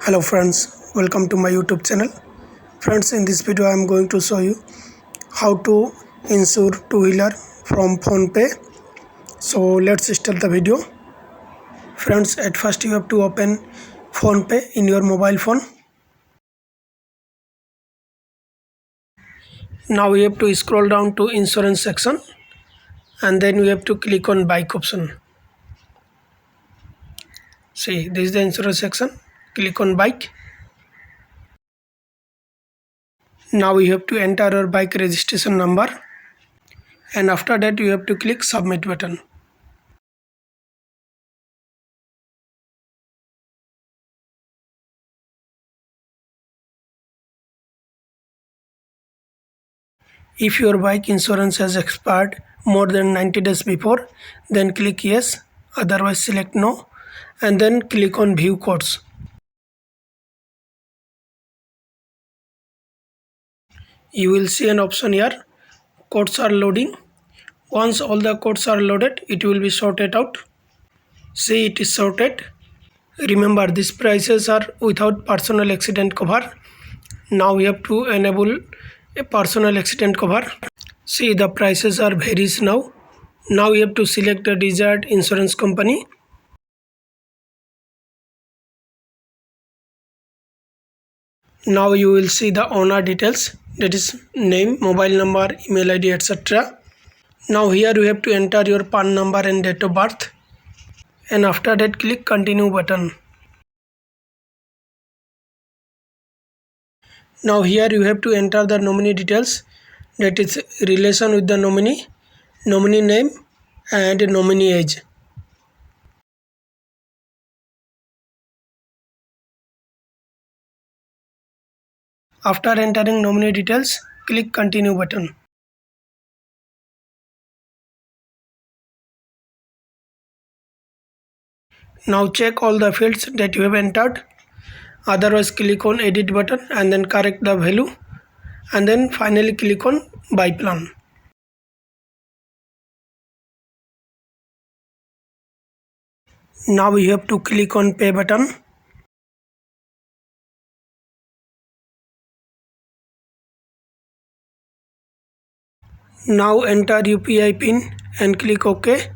Hello friends, welcome to my YouTube channel. Friends, in this video I am going to show you how to insure two-wheeler from PhonePe. So let's start the video. Friends, at first you have to open PhonePe in your mobile phone. Now we have to scroll down to insurance section and then we have to click on bike option. See, this is the insurance section. Click on bike. Now you have to enter your bike registration number and after that you have to click submit button. If your bike insurance has expired more than 90 days before, then click yes, otherwise select no and then click on view codes. You will see an option here, codes are loading. Once all the codes are loaded, it will be sorted out. See, it is sorted. Remember, these prices are without personal accident cover. Now we have to enable a personal accident cover. See, the prices are varies now. Now we have to select the desired insurance company. Now you will see the owner details, that is name, mobile number, email ID, etc. Now here you have to enter your PAN number and date of birth and after that click continue button. Now here you have to enter the nominee details, that is relation with the nominee, nominee name and nominee age. After entering nominee details, click continue button. Now check all the fields that you have entered, otherwise click on edit button and then correct the value and then finally click on buy plan. Now you have to click on pay button. Now enter UPI pin and click OK.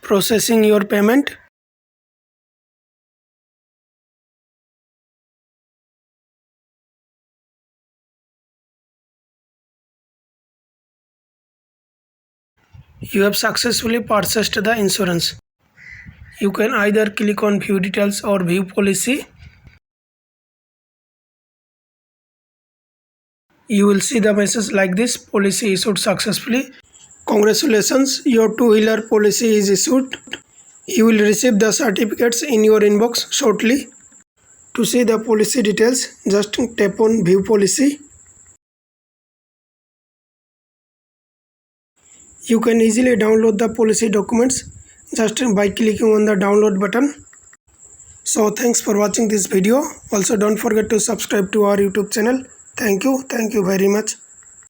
Processing your payment. You have successfully purchased the insurance. You can either click on view details or view policy. You will see the message like this: policy issued successfully. Congratulations, your two-wheeler policy is issued. You will receive the certificates in your inbox shortly. To see the policy details, just tap on view policy. You can easily download the policy documents just by clicking on the download button. So thanks for watching this video. Also don't forget to subscribe to our YouTube channel. Thank you very much.